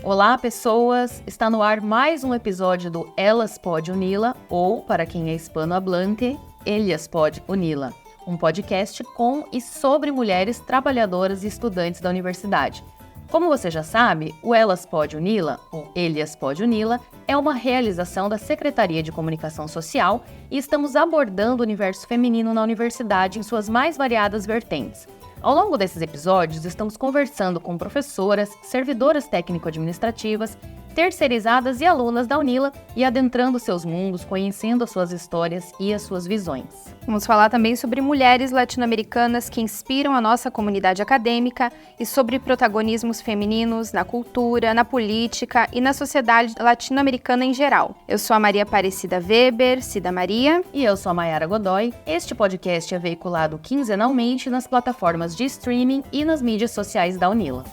Olá, pessoas! Está no ar mais um episódio do Elas Pode Unila, ou, para quem é hispanohablante, Ellas Pode Unila, um podcast com e sobre mulheres trabalhadoras e estudantes da universidade. Como você já sabe, o Elas Pode Unila, ou Ellas Pode Unila, é uma realização da Secretaria de Comunicação Social e estamos abordando o universo feminino na universidade em suas mais variadas vertentes. Ao longo desses episódios, estamos conversando com professoras, servidoras técnico-administrativas, terceirizadas e alunas da Unila e adentrando seus mundos, conhecendo as suas histórias e as suas visões. Vamos falar também sobre mulheres latino-americanas que inspiram a nossa comunidade acadêmica e sobre protagonismos femininos na cultura, na política e na sociedade latino-americana em geral. Eu sou a Maria Aparecida Weber, Cida Maria. E eu sou a Mayara Godoy. Este podcast é veiculado quinzenalmente nas plataformas de streaming e nas mídias sociais da Unila.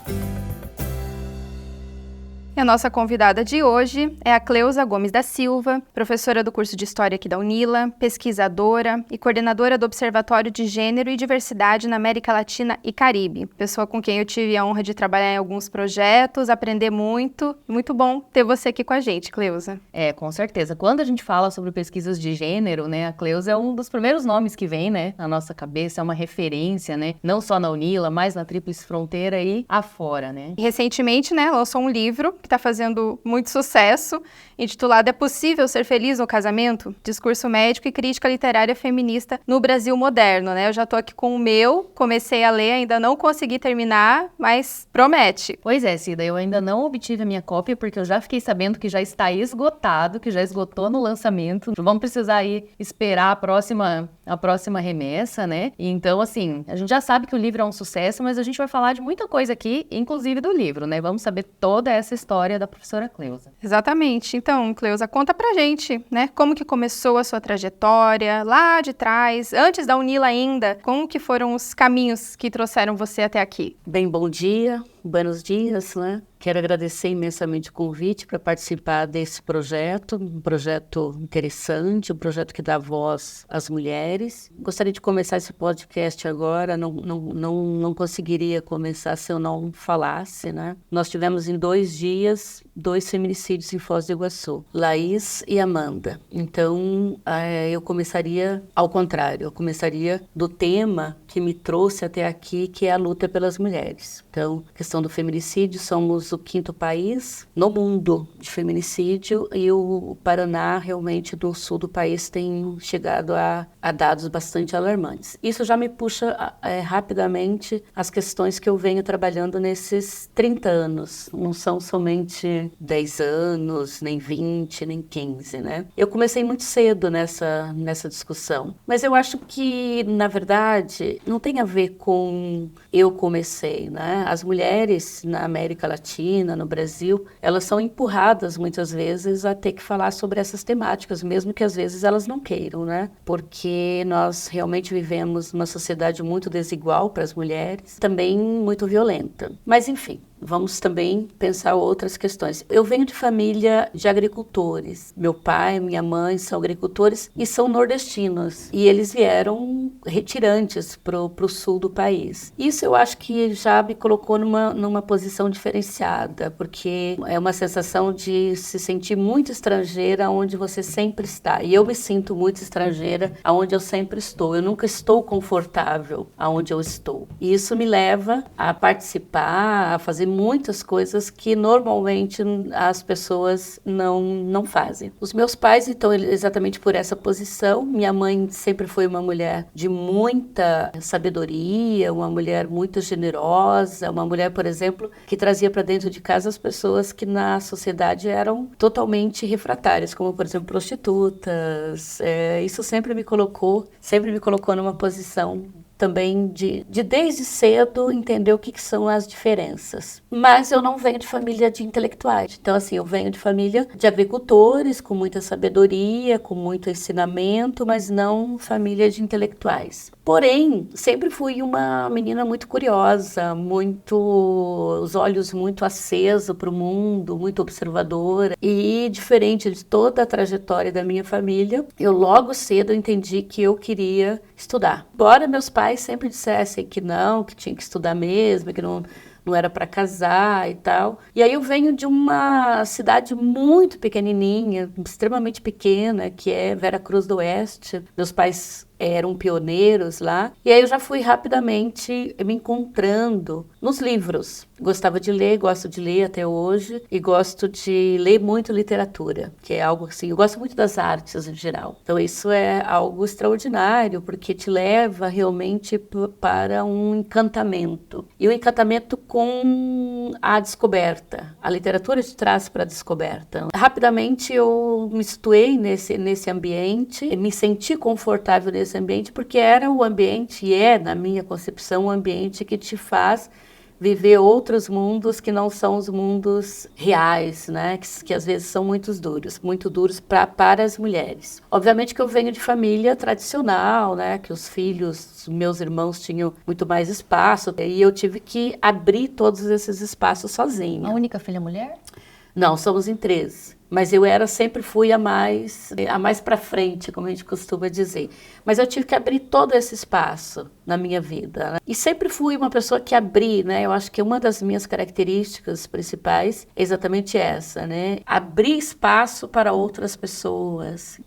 E a nossa convidada de hoje é a Cleusa Gomes da Silva, professora do curso de História aqui da Unila, pesquisadora e coordenadora do Observatório de Gênero e Diversidade na América Latina e Caribe. Pessoa com quem eu tive a honra de trabalhar em alguns projetos, aprender muito. Muito bom ter você aqui com a gente, Cleusa. Com certeza. Quando a gente fala sobre pesquisas de gênero, né, a Cleusa é um dos primeiros nomes que vem, né, na nossa cabeça, é uma referência, né, não só na Unila, mas na Tríplice Fronteira e afora, né. E recentemente, né, lançou um livro que está fazendo muito sucesso, intitulado É Possível Ser Feliz no Casamento? Discurso Médico e Crítica Literária Feminista no Brasil Moderno, né? Eu já tô aqui com o meu, comecei a ler, ainda não consegui terminar, mas promete. Pois é, Cida, eu ainda não obtive a minha cópia, porque eu já fiquei sabendo que já está esgotado, que já esgotou no lançamento. Vamos precisar aí esperar a próxima remessa, né? Então, assim, a gente já sabe que o livro é um sucesso, mas a gente vai falar de muita coisa aqui, inclusive do livro, né? Vamos saber toda essa história da professora Cleusa. Exatamente. Então, Cleusa, conta pra gente, né? Como que começou a sua trajetória lá de trás, antes da Unila ainda, como que foram os caminhos que trouxeram você até aqui? Bem, bom dia, buenos dias, né? Quero agradecer imensamente o convite para participar desse projeto, um projeto interessante, um projeto que dá voz às mulheres. Gostaria de começar esse podcast agora, não conseguiria começar se eu não falasse, né? Nós tivemos em 2 dias 2 feminicídios em Foz do Iguaçu, Laís e Amanda. Então, eu começaria ao contrário, eu começaria do tema que me trouxe até aqui, que é a luta pelas mulheres. Então, questão do feminicídio, somos o 5º país no mundo de feminicídio e o Paraná, realmente, do sul do país, tem chegado a dados bastante alarmantes. Isso já me puxa rapidamente as questões que eu venho trabalhando nesses 30 anos. Não são somente 10 anos, nem 20, nem 15, né? Eu comecei muito cedo nessa discussão, mas eu acho que, na verdade, não tem a ver com eu comecei, né? As mulheres na América Latina, no Brasil, elas são empurradas muitas vezes a ter que falar sobre essas temáticas, mesmo que às vezes elas não queiram, né? Porque nós realmente vivemos numa sociedade muito desigual para as mulheres, também muito violenta. Mas, enfim, vamos também pensar outras questões. Eu venho de família de agricultores. Meu pai e minha mãe são agricultores e são nordestinos. E eles vieram retirantes para o sul do país. Isso eu acho que já me colocou numa posição diferenciada, porque é uma sensação de se sentir muito estrangeira onde você sempre está. E eu me sinto muito estrangeira onde eu sempre estou. Eu nunca estou confortável onde eu estou. E isso me leva a participar, a fazer muitas coisas que normalmente as pessoas não fazem. Os meus pais, então, exatamente por essa posição, minha mãe sempre foi uma mulher de muita sabedoria, uma mulher muito generosa, uma mulher, por exemplo, que trazia para dentro de casa as pessoas que na sociedade eram totalmente refratárias, como, por exemplo, prostitutas. Isso sempre me colocou numa posição também de desde cedo entender o que são as diferenças. Mas eu não venho de família de intelectuais. Então, assim, eu venho de família de agricultores, com muita sabedoria, com muito ensinamento, mas não família de intelectuais. Porém, sempre fui uma menina muito curiosa, os olhos muito acesos para o mundo, muito observadora. E, diferente de toda a trajetória da minha família, eu logo cedo entendi que eu queria estudar. Embora meus pais sempre dissessem que não, que tinha que estudar mesmo, que não era para casar e tal. E aí eu venho de uma cidade muito pequenininha, extremamente pequena, que é Vera Cruz do Oeste. Meus pais eram pioneiros lá. E aí eu já fui rapidamente me encontrando nos livros. Gostava de ler, gosto de ler até hoje. E gosto de ler muito literatura, que é algo assim, eu gosto muito das artes em geral. Então isso é algo extraordinário, porque te leva realmente para um encantamento. E o encantamento com a descoberta. A literatura te traz para a descoberta. Rapidamente eu me situei nesse ambiente, me senti confortável nesse ambiente, porque era o ambiente, e é, na minha concepção, o ambiente que te faz viver outros mundos que não são os mundos reais, né? Que às vezes são muito duros para as mulheres. Obviamente que eu venho de família tradicional, né? Que os filhos, meus irmãos tinham muito mais espaço, e eu tive que abrir todos esses espaços sozinha. A única filha mulher? Não, somos em 13. Mas eu sempre fui a mais para frente, como a gente costuma dizer. Mas eu tive que abrir todo esse espaço na minha vida, né? E sempre fui uma pessoa que abri, né? Eu acho que uma das minhas características principais é exatamente essa, né? Abrir espaço para outras pessoas,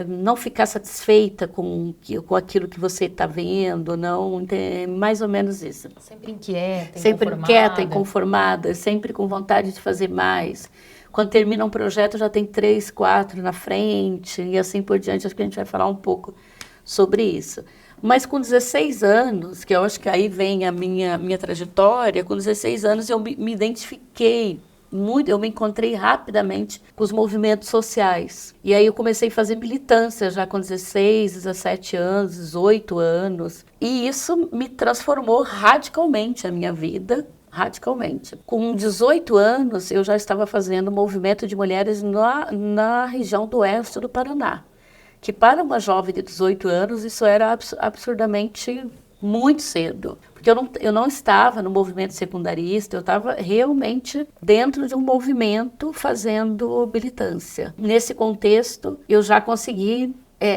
não ficar satisfeita com aquilo que você está vendo, não, é mais ou menos isso. Sempre inquieta, sempre inquieta, inconformada, sempre com vontade de fazer mais. Quando termina um projeto, já tem 3, 4 na frente, e assim por diante. Acho que a gente vai falar um pouco sobre isso. Mas com 16 anos, que eu acho que aí vem a minha trajetória, com 16 anos eu me identifiquei muito, eu me encontrei rapidamente com os movimentos sociais. E aí eu comecei a fazer militância já com 16, 17 anos, 18 anos. E isso me transformou radicalmente a minha vida. Radicalmente. Com 18 anos, eu já estava fazendo movimento de mulheres na região do oeste do Paraná. Que para uma jovem de 18 anos, isso era absurdamente muito cedo. Porque eu não estava no movimento secundarista, eu estava realmente dentro de um movimento fazendo militância. Nesse contexto, eu já consegui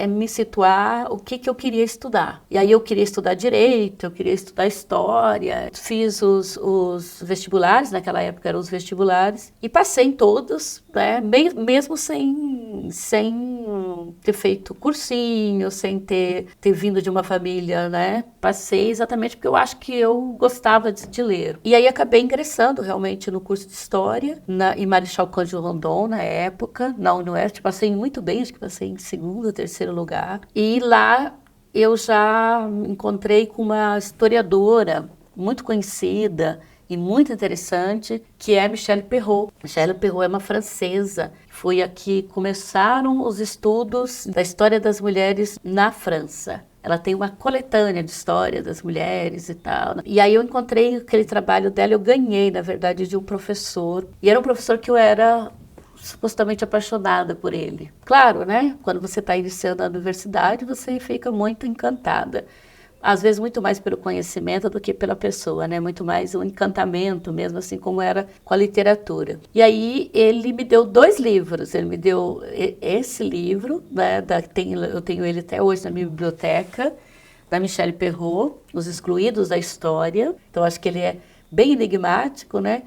me situar o que eu queria estudar. E aí eu queria estudar direito, eu queria estudar história, fiz os vestibulares, naquela época eram os vestibulares, e passei em todos, né? Mesmo sem ter feito cursinho, sem ter vindo de uma família, né? Passei exatamente porque eu acho que eu gostava de ler. E aí acabei ingressando realmente no curso de História, em Marechal Cândido Rondon, na época, na UniOeste. Passei muito bem, acho que passei em segundo, terceiro lugar. E lá eu já me encontrei com uma historiadora muito conhecida e muito interessante, que é Michelle Perrault. Michelle Perrault é uma francesa. Foi a que começaram os estudos da história das mulheres na França. Ela tem uma coletânea de história das mulheres e tal. E aí eu encontrei aquele trabalho dela, eu ganhei, na verdade, de um professor. E era um professor que eu era supostamente apaixonada por ele. Claro, né? Quando você está iniciando a universidade, você fica muito encantada. Às vezes muito mais pelo conhecimento do que pela pessoa, né? Muito mais um encantamento mesmo, assim como era com a literatura. E aí ele me deu 2 livros. Ele me deu esse livro, né? Eu tenho ele até hoje na minha biblioteca, da Michelle Perrault, Os Excluídos da História. Então acho que ele é bem enigmático, né?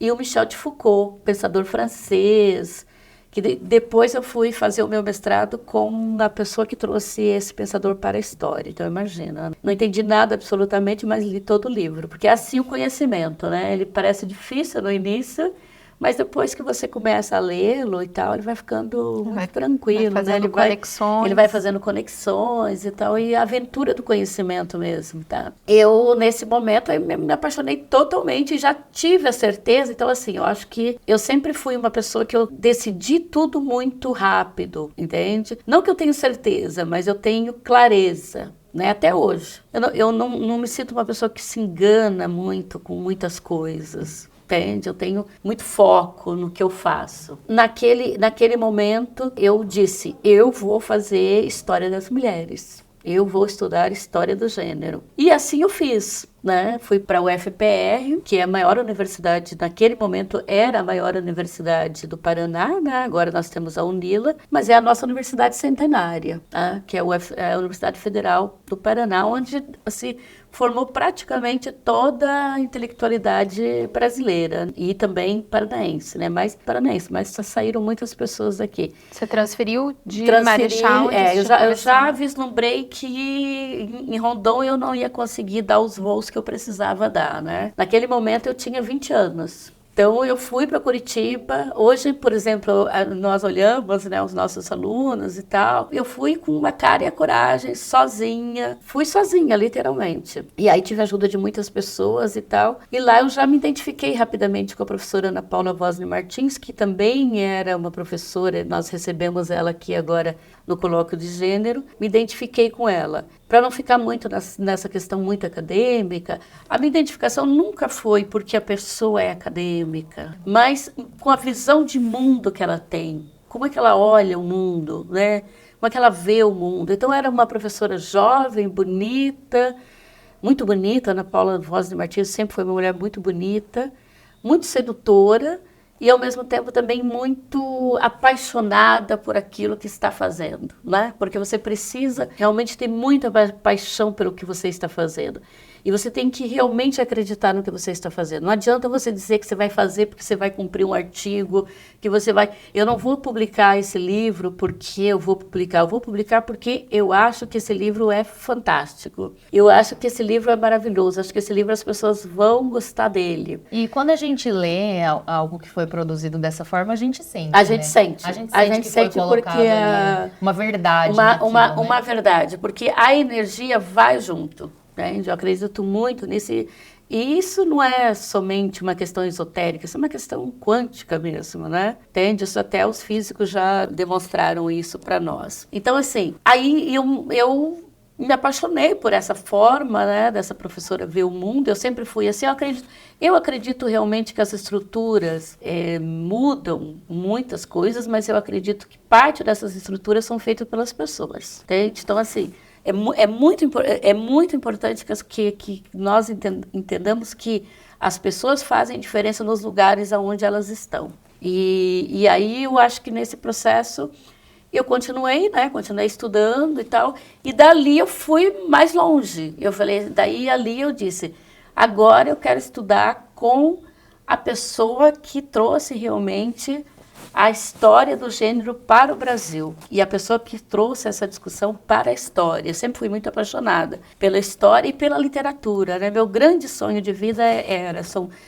E o Michel de Foucault, pensador francês, que depois eu fui fazer o meu mestrado com a pessoa que trouxe esse pensador para a história. Então, imagina, não entendi nada absolutamente, mas li todo o livro, porque é assim o conhecimento, né? Ele parece difícil no início, mas depois que você começa a lê-lo e tal, ele vai ficando muito tranquilo, vai fazendo conexões. Ele vai fazendo conexões e tal, e a aventura do conhecimento mesmo, tá? Eu, nesse momento, eu me apaixonei totalmente e já tive a certeza. Então, assim, eu acho que eu sempre fui uma pessoa que eu decidi tudo muito rápido, entende? Não que eu tenha certeza, mas eu tenho clareza. Né, até hoje. Eu não me sinto uma pessoa que se engana muito com muitas coisas. Entende? Eu tenho muito foco no que eu faço. Naquele momento, eu disse, eu vou fazer História das Mulheres. Eu vou estudar História do Gênero. E assim eu fiz, né? Fui para a UFPR, que é a maior universidade, naquele momento era a maior universidade do Paraná, né? Agora nós temos a UNILA, mas é a nossa universidade centenária, tá? Que é a Universidade Federal do Paraná, onde assim, formou praticamente toda a intelectualidade brasileira e também paranaense, né? Mais paranaense, mas saíram muitas pessoas daqui. Você transferiu de Marechal? Eu já vislumbrei que em Rondon eu não ia conseguir dar os voos que eu precisava dar, né? Naquele momento eu tinha 20 anos. Então, eu fui para Curitiba. Hoje, por exemplo, nós olhamos, né, os nossos alunos e tal. Eu fui com uma cara e a coragem, sozinha. Fui sozinha, literalmente. E aí tive a ajuda de muitas pessoas e tal. E lá eu já me identifiquei rapidamente com a professora Ana Paula Vosne Martins, que também era uma professora. Nós recebemos ela aqui agora no colóquio de gênero. Me identifiquei com ela. Para não ficar muito nessa questão muito acadêmica, a minha identificação nunca foi porque a pessoa é acadêmica, mas com a visão de mundo que ela tem, como é que ela olha o mundo, né? Como é que ela vê o mundo. Então, era uma professora jovem, bonita, muito bonita. Ana Paula Vosne Martins sempre foi uma mulher muito bonita, muito sedutora, e, ao mesmo tempo, também muito apaixonada por aquilo que está fazendo, né? Porque você precisa realmente ter muita paixão pelo que você está fazendo. E você tem que realmente acreditar no que você está fazendo. Não adianta você dizer que você vai fazer porque você vai cumprir um artigo, que você vai... Eu não vou publicar esse livro porque eu vou publicar porque eu acho que esse livro é fantástico. Eu acho que esse livro é maravilhoso. Acho que esse livro as pessoas vão gostar dele. E quando a gente lê algo que foi produzido dessa forma, a gente sente, A gente sente. A gente sente que foi porque uma verdade uma verdade, porque a energia vai junto. Eu acredito muito nisso. E isso não é somente uma questão esotérica, isso é uma questão quântica mesmo, né? Entende? Isso até os físicos já demonstraram isso para nós. Então, assim, aí eu me apaixonei por essa forma, né, dessa professora ver o mundo. Eu sempre fui assim, eu acredito realmente que as estruturas mudam muitas coisas, mas eu acredito que parte dessas estruturas são feitas pelas pessoas, entende? Então, assim... É muito importante que nós entendamos que as pessoas fazem diferença nos lugares onde elas estão. E aí eu acho que nesse processo eu continuei estudando e tal, e dali eu fui mais longe. Ali eu disse, agora eu quero estudar com a pessoa que trouxe realmente a história do gênero para o Brasil. E a pessoa que trouxe essa discussão para a história. Eu sempre fui muito apaixonada pela história e pela literatura, né? Meu grande sonho de vida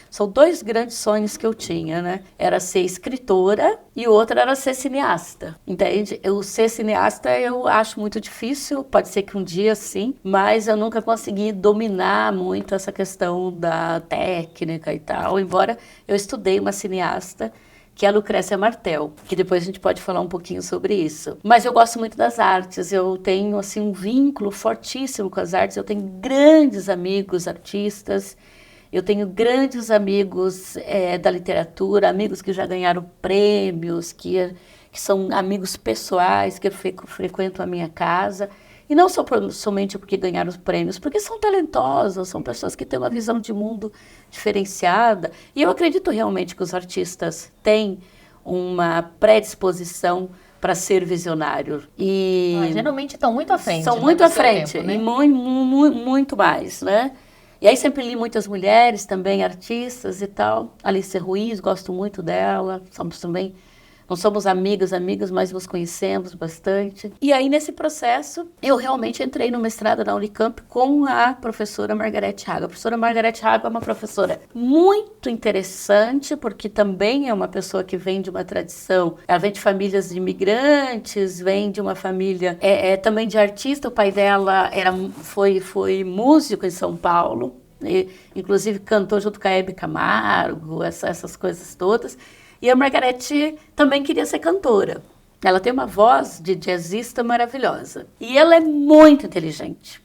são dois grandes sonhos que eu tinha, né? Era ser escritora e o outro era ser cineasta, entende? Ser cineasta eu acho muito difícil, pode ser que um dia sim, mas eu nunca consegui dominar muito essa questão da técnica e tal, embora eu estudei uma cineasta, que é a Lucrécia Martel, que depois a gente pode falar um pouquinho sobre isso. Mas eu gosto muito das artes, eu tenho assim, um vínculo fortíssimo com as artes, eu tenho grandes amigos artistas, eu tenho grandes amigos da literatura, amigos que já ganharam prêmios, que são amigos pessoais, que frequentam a minha casa. E não somente porque ganharam os prêmios, porque são talentosos, são pessoas que têm uma visão de mundo diferenciada. E eu acredito realmente que os artistas têm uma predisposição para ser visionário. Geralmente estão muito à frente. São muito à frente, tempo, né? E muito mais, né? E aí sempre li muitas mulheres também, artistas e tal. Alice Ruiz, gosto muito dela, não somos amigas, mas nos conhecemos bastante. E aí, nesse processo, eu realmente entrei no mestrado na Unicamp com a professora Margarete Hago. A professora Margarete Hago é uma professora muito interessante, porque também é uma pessoa que vem de uma tradição, ela vem de famílias de imigrantes, vem de uma família também de artista. O pai dela foi músico em São Paulo, inclusive cantou junto com a Hebe Camargo, essas coisas todas. E a Margarete também queria ser cantora. Ela tem uma voz de jazzista maravilhosa. E ela é muito inteligente,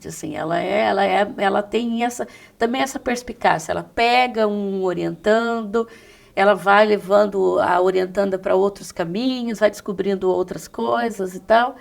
assim. Ela tem também essa perspicácia. Ela pega um orientando, ela vai levando a orientanda para outros caminhos, vai descobrindo outras coisas e tal.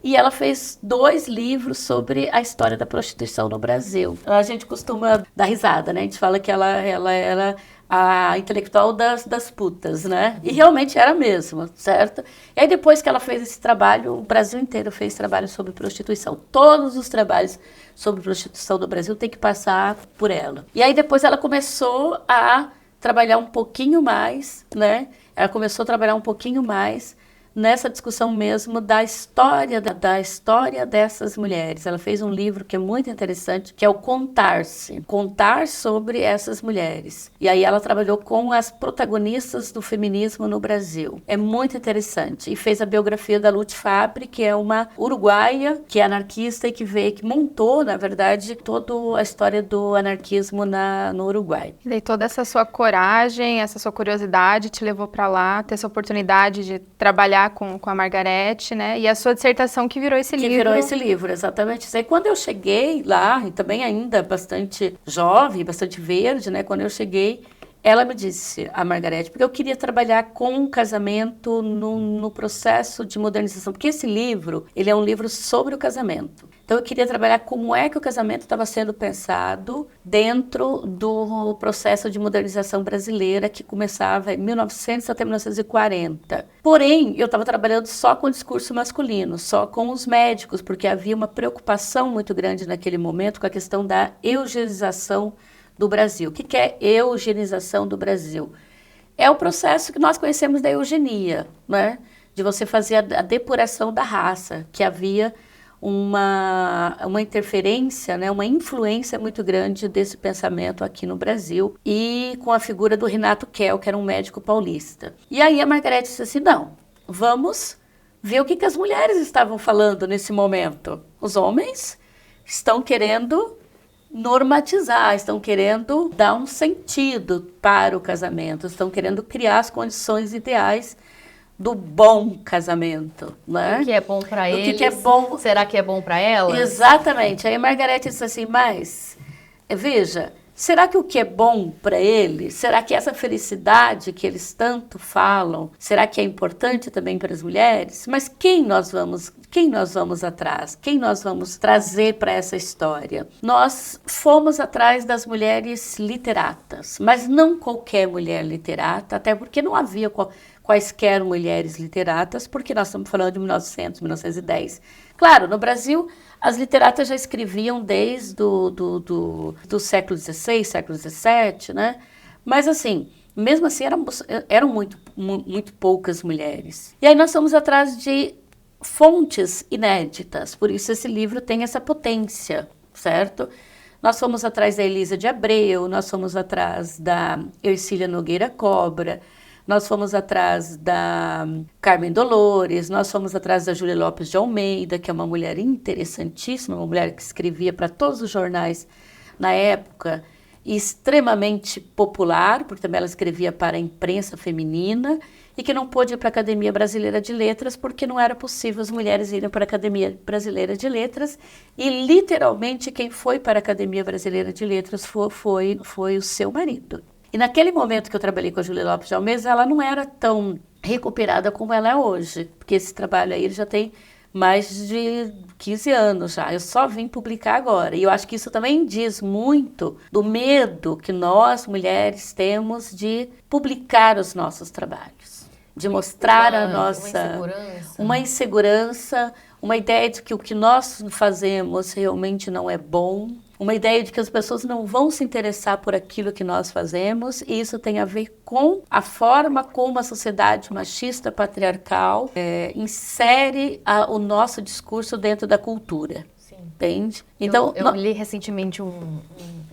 E ela fez 2 livros sobre a história da prostituição no Brasil. A gente costuma dar risada, né? A gente fala que ela a intelectual das putas, né? E realmente era mesmo, certo? E aí depois que ela fez esse trabalho, o Brasil inteiro fez trabalho sobre prostituição. Todos os trabalhos sobre prostituição do Brasil tem que passar por ela. E aí depois ela começou a trabalhar um pouquinho mais, né? Ela começou a trabalhar um pouquinho mais nessa discussão mesmo da história dessas mulheres. Ela fez um livro que é muito interessante, que é o Contar-se, contar sobre essas mulheres. E aí ela trabalhou com as protagonistas do feminismo no Brasil. É muito interessante. E fez a biografia da Lute Fabbri, que é uma uruguaia, que é anarquista e que montou, na verdade, toda a história do anarquismo no Uruguai. E daí toda essa sua coragem, essa sua curiosidade te levou para lá, ter essa oportunidade de trabalhar com a Margarete, né? E a sua dissertação que virou esse livro. Que virou esse livro, exatamente. E quando eu cheguei lá, e também ainda bastante jovem, bastante verde, né? Quando eu cheguei, ela me disse, a Margarete, porque eu queria trabalhar com o casamento no processo de modernização, porque esse livro, ele é um livro sobre o casamento. Então eu queria trabalhar como é que o casamento estava sendo pensado dentro do processo de modernização brasileira que começava em 1900 até 1940. Porém, eu estava trabalhando só com o discurso masculino, só com os médicos, porque havia uma preocupação muito grande naquele momento com a questão da eugenização do Brasil. O que é eugenização do Brasil? É o processo que nós conhecemos da eugenia, né? De você fazer a depuração da raça, que havia uma interferência, né, uma influência muito grande desse pensamento aqui no Brasil, e com a figura do Renato Kell, que era um médico paulista. E aí a Margarete disse assim, não, vamos ver o que as mulheres estavam falando nesse momento. Os homens estão querendo normatizar, estão querendo dar um sentido para o casamento, estão querendo criar as condições ideais do bom casamento, né? O que é bom para eles? O que é bom? Será que é bom para elas? Exatamente. Aí a Margarete disse assim, mas veja, será que o que é bom para eles, será que essa felicidade que eles tanto falam, será que é importante também para as mulheres? Mas quem nós vamos atrás? Quem nós vamos trazer para essa história? Nós fomos atrás das mulheres literatas, mas não qualquer mulher literata, até porque não havia quaisquer mulheres literatas, porque nós estamos falando de 1900, 1910. Claro, no Brasil, as literatas já escreviam desde do século XVI, século XVII, né? Mas, assim, mesmo assim, eram muito poucas mulheres. E aí nós fomos atrás de fontes inéditas, por isso esse livro tem essa potência, certo? Nós fomos atrás da Elisa de Abreu, nós fomos atrás da Ercília Nogueira Cobra, nós fomos atrás da Carmen Dolores, nós fomos atrás da Júlia Lopes de Almeida, que é uma mulher interessantíssima, uma mulher que escrevia para todos os jornais na época, e extremamente popular, porque também ela escrevia para a imprensa feminina, e que não pôde ir para a Academia Brasileira de Letras, porque não era possível as mulheres irem para a Academia Brasileira de Letras, e literalmente quem foi para a Academia Brasileira de Letras foi o seu marido. E naquele momento que eu trabalhei com a Júlia Lopes de Almeida, ela não era tão recuperada como ela é hoje, porque esse trabalho aí ele já tem mais de 15 anos já, eu só vim publicar agora. E eu acho que isso também diz muito do medo que nós, mulheres, temos de publicar os nossos trabalhos, de mostrar a nossa... Uma insegurança, uma ideia de que o que nós fazemos realmente não é bom, uma ideia de que as pessoas não vão se interessar por aquilo que nós fazemos, e isso tem a ver com a forma como a sociedade machista, patriarcal, insere o nosso discurso dentro da cultura. Sim. Entende? Então, eu li recentemente um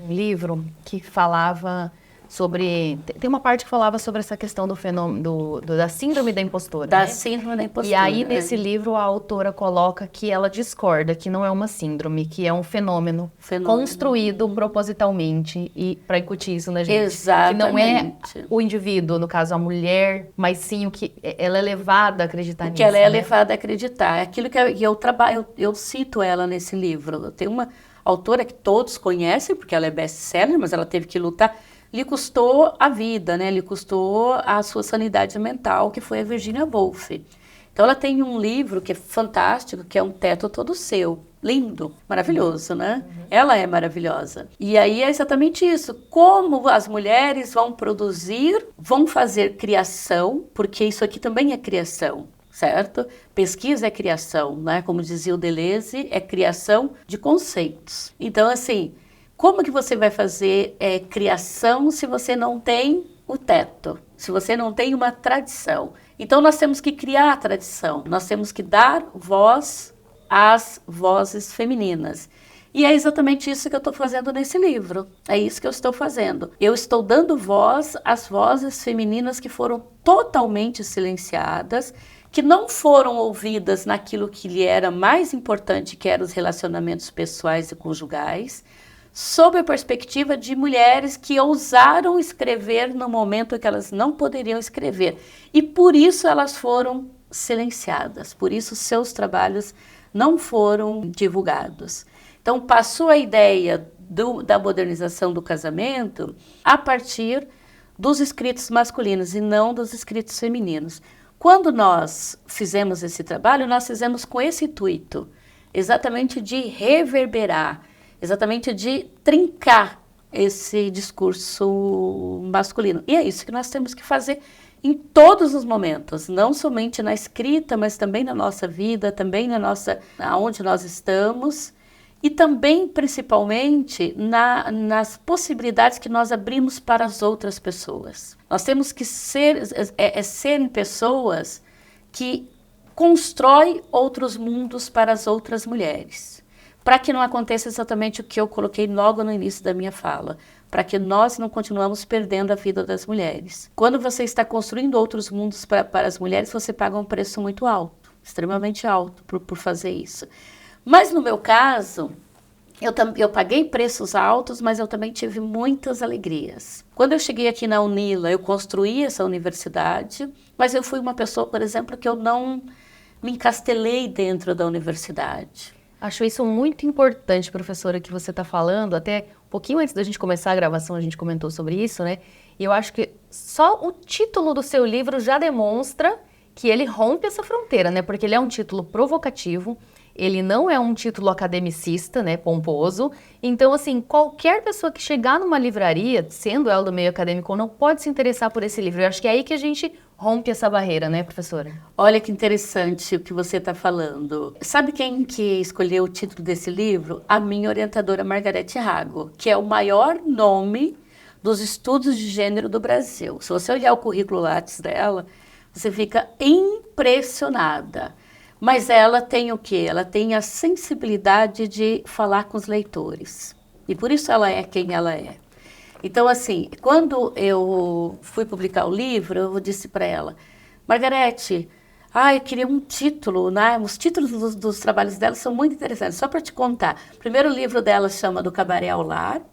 livro que falava sobre... Tem uma parte que falava sobre essa questão do fenômeno da síndrome da impostora. Da né? síndrome da impostora. E aí, nesse livro, a autora coloca que ela discorda, que não é uma síndrome, que é um fenômeno. Construído propositalmente e para incutir isso na gente. Exatamente. Que não é o indivíduo, no caso a mulher, mas sim o que ela é levada a acreditar nisso. Que ela é levada a acreditar. Aquilo que eu trabalho, eu cito ela nesse livro. Tem uma autora que todos conhecem, porque ela é best-seller, mas ela teve que lutar. Lhe custou a vida, né? Lhe custou a sua sanidade mental, que foi a Virginia Woolf. Então, ela tem um livro que é fantástico, que é Um Teto Todo Seu. lindo, maravilhoso, né? Ela é maravilhosa. E aí é exatamente isso. Como as mulheres vão produzir, vão fazer criação, porque isso aqui também é criação, certo? Pesquisa é criação, né? Como dizia o Deleuze, é criação de conceitos. Então, assim, como que você vai fazer criação se você não tem o teto, se você não tem uma tradição? Então, nós temos que criar a tradição, nós temos que dar voz às vozes femininas. E é exatamente isso que eu estou fazendo nesse livro, é isso que eu estou fazendo. Eu estou dando voz às vozes femininas que foram totalmente silenciadas, que não foram ouvidas naquilo que lhe era mais importante, que eram os relacionamentos pessoais e conjugais, sob a perspectiva de mulheres que ousaram escrever no momento em que elas não poderiam escrever. E por isso elas foram silenciadas, por isso seus trabalhos não foram divulgados. Então passou a ideia da modernização do casamento a partir dos escritos masculinos e não dos escritos femininos. Quando nós fizemos esse trabalho, nós fizemos com esse intuito, exatamente de reverberar, exatamente de trincar esse discurso masculino. E é isso que nós temos que fazer em todos os momentos, não somente na escrita, mas também na nossa vida, também aonde nós estamos, e também, principalmente, nas possibilidades que nós abrimos para as outras pessoas. Nós temos que serem pessoas que constroem outros mundos para as outras mulheres, para que não aconteça exatamente o que eu coloquei logo no início da minha fala, para que nós não continuamos perdendo a vida das mulheres. Quando você está construindo outros mundos para as mulheres, você paga um preço muito alto, extremamente alto por fazer isso. Mas no meu caso, eu paguei preços altos, mas eu também tive muitas alegrias. Quando eu cheguei aqui na Unila, eu construí essa universidade, mas eu fui uma pessoa, por exemplo, que eu não me encastelei dentro da universidade. Acho isso muito importante, professora, que você está falando. Até um pouquinho antes da gente começar a gravação, a gente comentou sobre isso, né? E eu acho que só o título do seu livro já demonstra que ele rompe essa fronteira, né? Porque ele é um título provocativo, ele não é um título academicista, né, pomposo. Então, assim, qualquer pessoa que chegar numa livraria, sendo ela do meio acadêmico ou não, pode se interessar por esse livro. Eu acho que é aí que a gente rompe essa barreira, né, professora? Olha que interessante o que você está falando. Sabe quem que escolheu o título desse livro? A minha orientadora Margarete Rago, que é o maior nome dos estudos de gênero do Brasil. Se você olhar o currículo Lattes dela, você fica impressionada. Mas ela tem o quê? Ela tem a sensibilidade de falar com os leitores. E por isso ela é quem ela é. Então, assim, quando eu fui publicar o livro, eu disse para ela, Margarete, eu queria um título, né? Os títulos dos trabalhos dela são muito interessantes. Só para te contar. O primeiro livro dela chama Do Cabaré ao Lar. O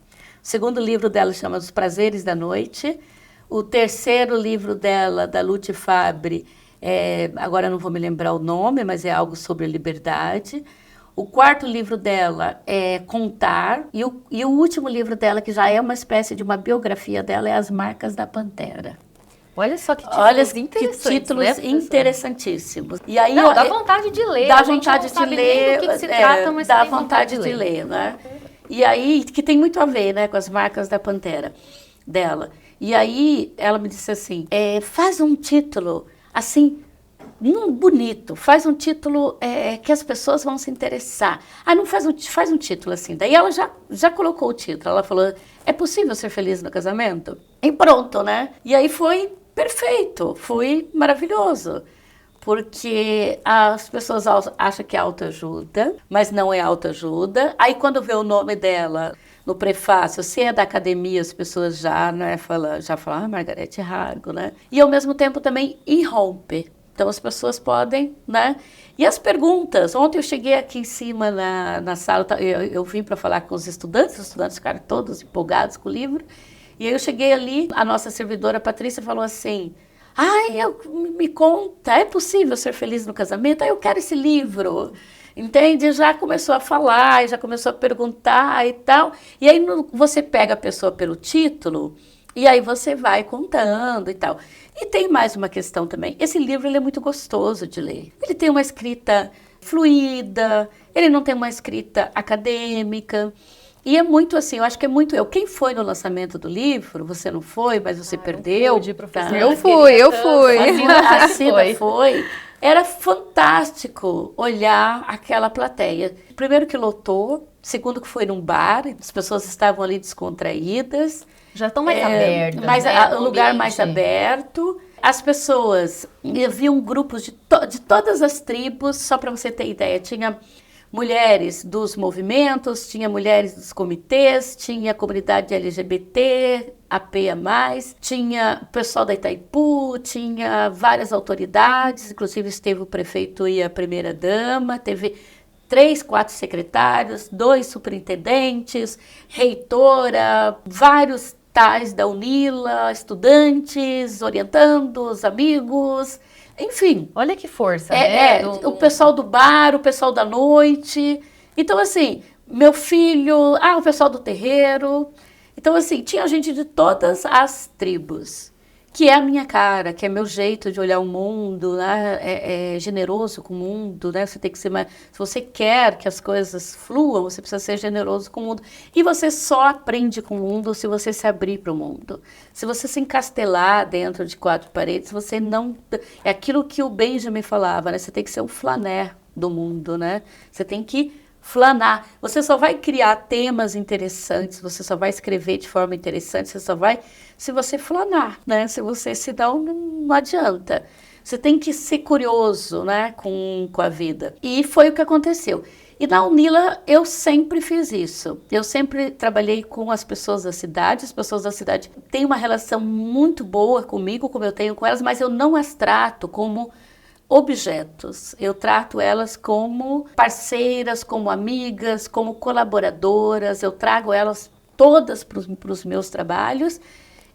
segundo livro dela chama Os Prazeres da Noite. O terceiro livro dela, da Lute Fabbri, agora eu não vou me lembrar o nome, mas é algo sobre a liberdade. O quarto livro dela é Contar. E o último livro dela, que já é uma espécie de uma biografia dela, é As Marcas da Pantera. Olha só que títulos interessantes, que títulos, né, interessantíssimos. E aí, não, dá vontade de ler. Dá vontade de ler. Do que se trata, mas dá vontade de ler, né? E aí, que tem muito a ver, né, com As Marcas da Pantera dela. E aí, ela me disse assim, faz um título, assim, bonito, faz um título que as pessoas vão se interessar. Não faz um título assim. Daí ela já colocou o título, ela falou, é possível ser feliz no casamento? E pronto, né? E aí foi perfeito, foi maravilhoso. Porque as pessoas acham que é autoajuda, mas não é autoajuda. Aí quando vê o nome dela no prefácio, se é da academia, as pessoas já falam, Margarete Rago, né? E ao mesmo tempo também irrompe. Então as pessoas podem, né? E as perguntas, ontem eu cheguei aqui em cima na sala, eu vim para falar com os estudantes ficaram todos empolgados com o livro, e aí eu cheguei ali, a nossa servidora Patrícia falou assim, me conta, é possível ser feliz no casamento? Eu quero esse livro, entende? Já começou a falar, já começou a perguntar e tal, e aí você pega a pessoa pelo título, e aí você vai contando e tal. E tem mais uma questão também. Esse livro ele é muito gostoso de ler. Ele tem uma escrita fluida, ele não tem uma escrita acadêmica. E é muito assim, eu acho que é muito eu. Quem foi no lançamento do livro? Você não foi, mas você perdeu. Tá? Eu fui. A Cida foi. Era fantástico olhar aquela plateia. Primeiro que lotou, segundo que foi num bar, as pessoas estavam ali descontraídas. Já estão mais abertas, né? O lugar mais aberto. As pessoas, haviam grupos de todas as tribos, só para você ter ideia, tinha mulheres dos movimentos, tinha mulheres dos comitês, tinha a comunidade LGBT, APA+, tinha o pessoal da Itaipu, tinha várias autoridades, inclusive esteve o prefeito e a primeira-dama, teve 3, 4 secretários, 2 superintendentes, reitora, vários tais da UNILA, estudantes, orientando os amigos, enfim. Olha que força, né? O pessoal do bar, o pessoal da noite. Então, assim, meu filho, o pessoal do terreiro. Então, assim, tinha gente de todas as tribos, que é a minha cara, que é meu jeito de olhar o mundo, né? É generoso com o mundo, né? Você tem que ser mais... Se você quer que as coisas fluam, você precisa ser generoso com o mundo. E você só aprende com o mundo se você se abrir para o mundo. Se você se encastelar dentro de 4 paredes, você não... É aquilo que o Benjamin falava, né? Você tem que ser o flaner do mundo, né? Você tem que flanar. Você só vai criar temas interessantes, você só vai escrever de forma interessante, você só vai... Se você flanar, né? Se você se dá, não adianta. Você tem que ser curioso, né? Com a vida. E foi o que aconteceu. E na UNILA eu sempre fiz isso. Eu sempre trabalhei com as pessoas da cidade. As pessoas da cidade têm uma relação muito boa comigo, como eu tenho com elas, mas eu não as trato como objetos. Eu trato elas como parceiras, como amigas, como colaboradoras. Eu trago elas todas para os meus trabalhos.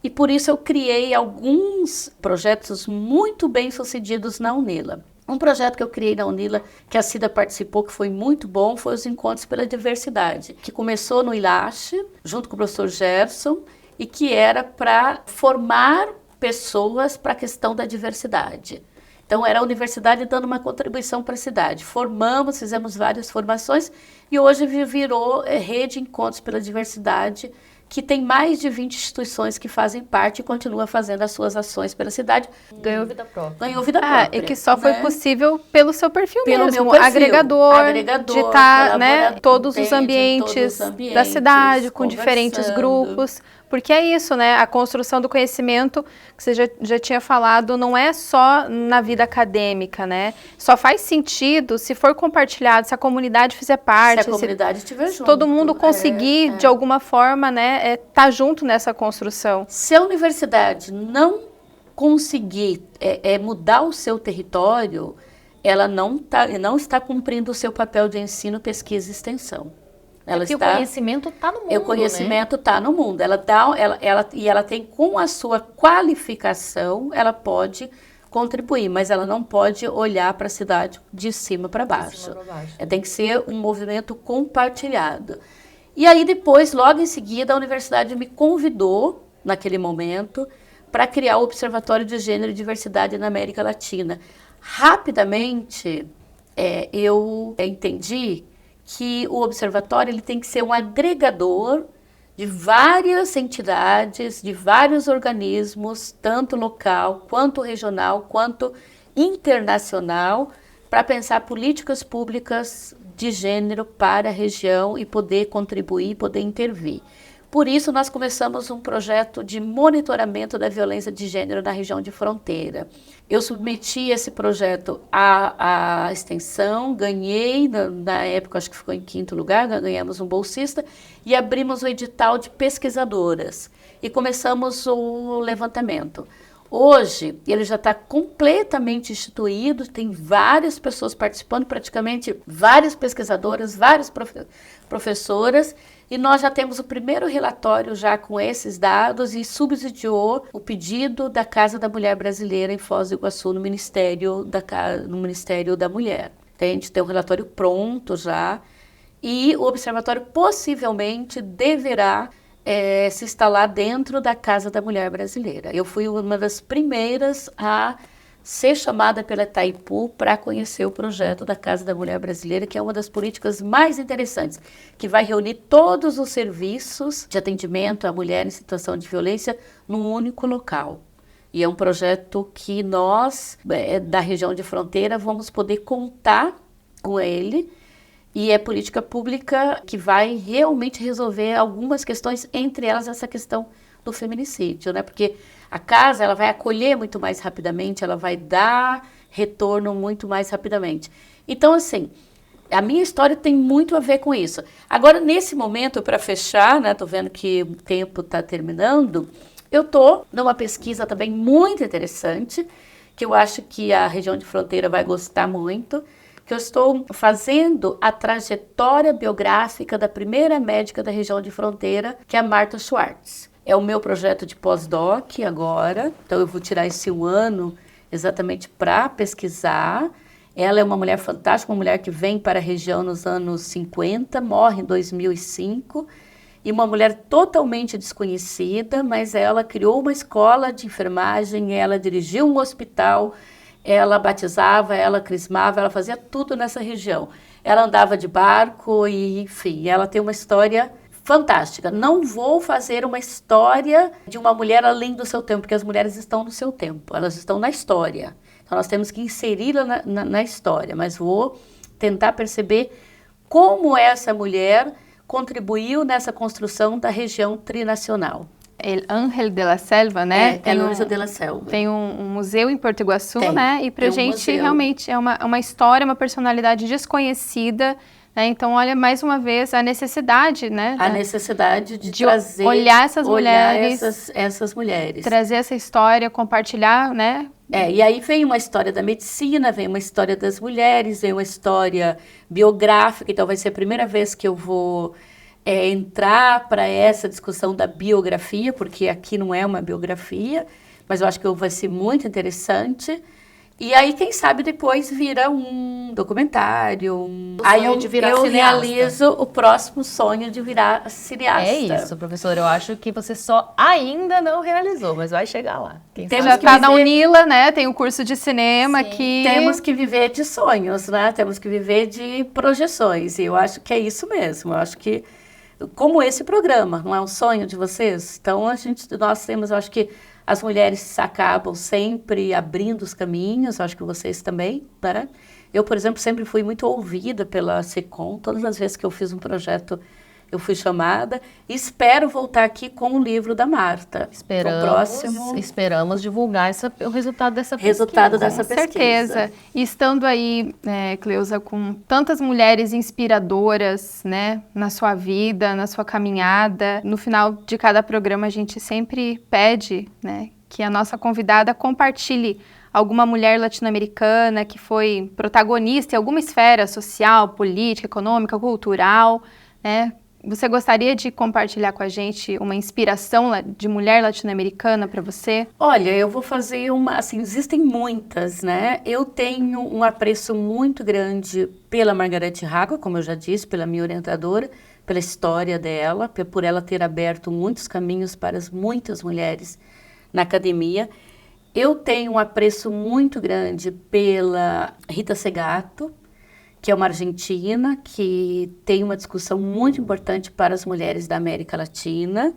E por isso eu criei alguns projetos muito bem sucedidos na UNILA. Um projeto que eu criei na UNILA, que a Cida participou, que foi muito bom, foi os Encontros pela Diversidade, que começou no ILACHE, junto com o professor Gerson, e que era para formar pessoas para a questão da diversidade. Então, era a universidade dando uma contribuição para a cidade. Formamos, fizemos várias formações, e hoje virou Rede Encontros pela Diversidade, que tem mais de 20 instituições que fazem parte e continua fazendo as suas ações pela cidade. Ganhou vida própria. Ganhou vida própria. E que só foi possível pelo seu perfil pelo mesmo. Meu perfil. Agregador de estar, né, todos os ambientes da cidade, com diferentes grupos. Porque é isso, né? A construção do conhecimento, que você já tinha falado, não é só na vida acadêmica, né? Só faz sentido se for compartilhado, se a comunidade fizer parte. Se a comunidade estiver junto. Todo mundo conseguir, de alguma forma, né, tá junto nessa construção. Se a universidade não conseguir mudar o seu território, ela não está cumprindo o seu papel de ensino, pesquisa e extensão. O conhecimento está no mundo, O conhecimento está no mundo. Ela tem, com a sua qualificação, ela pode contribuir, mas ela não pode olhar para a cidade de cima para baixo. Tem que ser um movimento compartilhado. E aí depois, logo em seguida, a universidade me convidou, naquele momento, para criar o Observatório de Gênero e Diversidade na América Latina. Rapidamente, eu entendi que o observatório ele tem que ser um agregador de várias entidades, de vários organismos, tanto local, quanto regional, quanto internacional, para pensar políticas públicas de gênero para a região e poder contribuir, poder intervir. Por isso, nós começamos um projeto de monitoramento da violência de gênero na região de fronteira. Eu submeti esse projeto à extensão, ganhei, na época acho que ficou em 5º lugar, ganhamos um bolsista, e abrimos o edital de pesquisadoras. E começamos o levantamento. Hoje, ele já está completamente instituído, tem várias pessoas participando, praticamente várias pesquisadoras, várias professoras, e nós já temos o primeiro relatório já com esses dados e subsidiou o pedido da Casa da Mulher Brasileira em Foz do Iguaçu no Ministério da Mulher. Então, a gente tem um relatório pronto já e o observatório possivelmente deverá se instalar dentro da Casa da Mulher Brasileira. Eu fui uma das primeiras a ser chamada pela Itaipu para conhecer o projeto da Casa da Mulher Brasileira, que é uma das políticas mais interessantes, que vai reunir todos os serviços de atendimento à mulher em situação de violência num único local. E é um projeto que nós, da região de fronteira, vamos poder contar com ele. E é política pública que vai realmente resolver algumas questões, entre elas essa questão do feminicídio, né? Porque a casa, ela vai acolher muito mais rapidamente, ela vai dar retorno muito mais rapidamente. Então, assim, a minha história tem muito a ver com isso. Agora, nesse momento, para fechar, né? Tô vendo que o tempo está terminando. Eu tô numa pesquisa também muito interessante, que eu acho que a região de fronteira vai gostar muito, que eu estou fazendo a trajetória biográfica da primeira médica da região de fronteira, que é a Marta Schwartz. É o meu projeto de pós-doc agora, então eu vou tirar esse 1 ano exatamente para pesquisar. Ela é uma mulher fantástica, uma mulher que vem para a região nos anos 50, morre em 2005, e uma mulher totalmente desconhecida, mas ela criou uma escola de enfermagem, ela dirigiu um hospital, ela batizava, ela crismava, ela fazia tudo nessa região. Ela andava de barco e, enfim, ela tem uma história fantástica. Não vou fazer uma história de uma mulher além do seu tempo, porque as mulheres estão no seu tempo, elas estão na história. Então, nós temos que inseri-la na história, mas vou tentar perceber como essa mulher contribuiu nessa construção da região trinacional. El Ángel de la Selva, né? El Ángel de la Selva. Tem um museu em Porto Iguaçu, né? E pra gente realmente é uma história, uma personalidade desconhecida, né? Então, olha, mais uma vez, a necessidade, né? A necessidade de trazer... olhar essas mulheres. Essas mulheres. Trazer essa história, compartilhar, né? E aí vem uma história da medicina, vem uma história das mulheres, vem uma história biográfica. Então, vai ser a primeira vez que eu vou... entrar para essa discussão da biografia, porque aqui não é uma biografia, mas eu acho que vai ser muito interessante. E aí, quem sabe, depois vira um documentário. Aí eu realizo o próximo sonho de virar cineasta. É isso, professora. Eu acho que você só ainda não realizou, mas vai chegar lá. Já está na Unila, né? Tem o curso de cinema que... Temos que viver de sonhos, né? Temos que viver de projeções. E eu acho que é isso mesmo. Eu acho que como esse programa, não é um sonho de vocês? Então, nós temos, eu acho que as mulheres acabam sempre abrindo os caminhos, acho que vocês também, né? Eu, por exemplo, sempre fui muito ouvida pela SECOM, todas as vezes que eu fiz um projeto, eu fui chamada, e espero voltar aqui com o livro da Marta. Esperamos divulgar o resultado dessa pesquisa. Com certeza. E estando aí, Cleusa, com tantas mulheres inspiradoras, né, na sua vida, na sua caminhada, no final de cada programa a gente sempre pede, né, que a nossa convidada compartilhe alguma mulher latino-americana que foi protagonista em alguma esfera social, política, econômica, cultural, né? Você gostaria de compartilhar com a gente uma inspiração de mulher latino-americana para você? Olha, eu vou fazer assim, existem muitas, né? Eu tenho um apreço muito grande pela Margarete Raga, como eu já disse, pela minha orientadora, pela história dela, por ela ter aberto muitos caminhos para muitas mulheres na academia. Eu tenho um apreço muito grande pela Rita Segato, que é uma argentina que tem uma discussão muito importante para as mulheres da América Latina,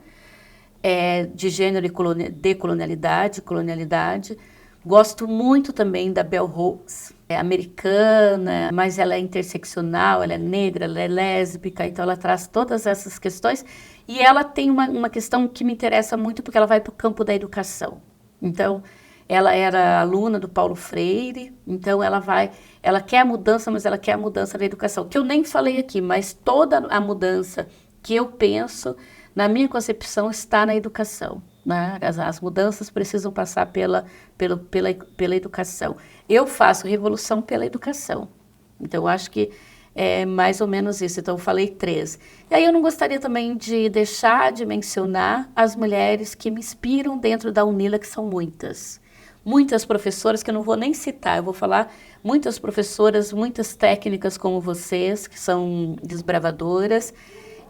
de gênero e decolonialidade, colonialidade. Gosto muito também da Bell Hooks, americana, mas ela é interseccional, ela é negra, ela é lésbica, então ela traz todas essas questões. E ela tem uma questão que me interessa muito, porque ela vai para o campo da educação. Então, ela era aluna do Paulo Freire, então ela quer a mudança, mas ela quer a mudança da educação, que eu nem falei aqui, mas toda a mudança que eu penso, na minha concepção, está na educação, né? As mudanças precisam passar pela educação. Eu faço revolução pela educação, então eu acho que é mais ou menos isso. Então eu falei 3. E aí eu não gostaria também de deixar de mencionar as mulheres que me inspiram dentro da Unila, que são muitas. Muitas professoras, que eu não vou nem citar, eu vou falar muitas professoras, muitas técnicas como vocês, que são desbravadoras,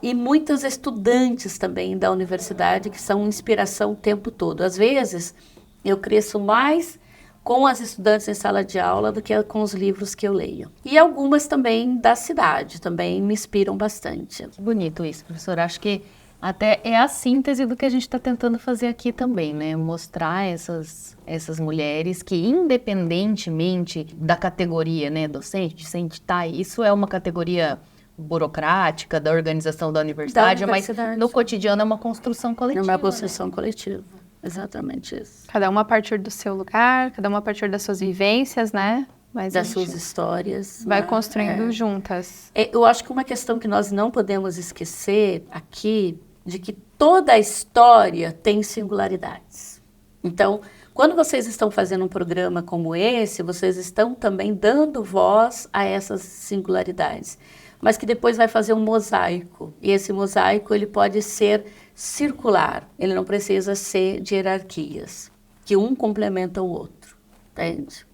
e muitas estudantes também da universidade, que são inspiração o tempo todo. Às vezes, eu cresço mais com as estudantes em sala de aula do que com os livros que eu leio. E algumas também da cidade, também me inspiram bastante. Que bonito isso, professora. Acho que até é a síntese do que a gente está tentando fazer aqui também, né? Mostrar essas mulheres que, independentemente da categoria, né, docente, discente, tá, isso é uma categoria burocrática da organização da universidade, mas no cotidiano é uma construção coletiva. É uma construção coletiva, exatamente isso. Cada uma a partir do seu lugar, cada uma a partir das suas vivências, né? Mas das suas histórias. Vai construindo juntas. Eu acho que uma questão que nós não podemos esquecer aqui, de que toda a história tem singularidades. Então, quando vocês estão fazendo um programa como esse, vocês estão também dando voz a essas singularidades, mas que depois vai fazer um mosaico. E esse mosaico ele pode ser circular, ele não precisa ser de hierarquias, que um complementa o outro, entende?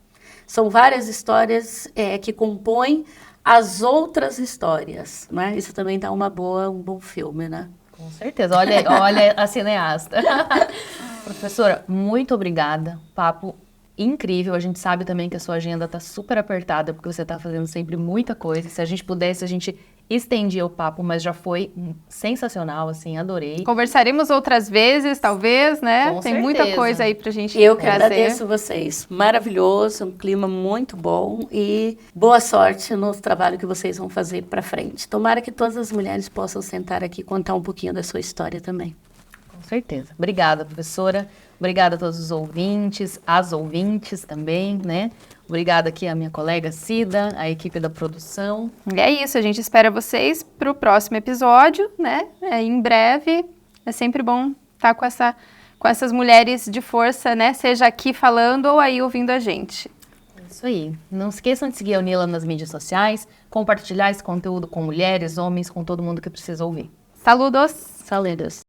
São várias histórias que compõem as outras histórias, né? Isso também dá um bom filme, né? Com certeza, olha a cineasta. Professora, muito obrigada, papo incrível. A gente sabe também que a sua agenda está super apertada, porque você está fazendo sempre muita coisa. Se a gente pudesse, a gente estendia o papo, mas já foi sensacional, assim, adorei. Conversaremos outras vezes, talvez, né? Com Tem certeza. muita coisa aí pra gente Eu que trazer. agradeço vocês. Maravilhoso, um clima muito bom e boa sorte no trabalho que vocês vão fazer para frente. Tomara que todas as mulheres possam sentar aqui e contar um pouquinho da sua história também. Com certeza. Obrigada, professora. Obrigada a todos os ouvintes, as ouvintes também, né? Obrigada aqui à minha colega Cida, a equipe da produção. E é isso, a gente espera vocês para o próximo episódio, né? Em breve. É sempre bom estar com essas mulheres de força, né? Seja aqui falando ou aí ouvindo a gente. Isso aí. Não se esqueçam de seguir a Unila nas mídias sociais, compartilhar esse conteúdo com mulheres, homens, com todo mundo que precisa ouvir. Saludos! Saludos!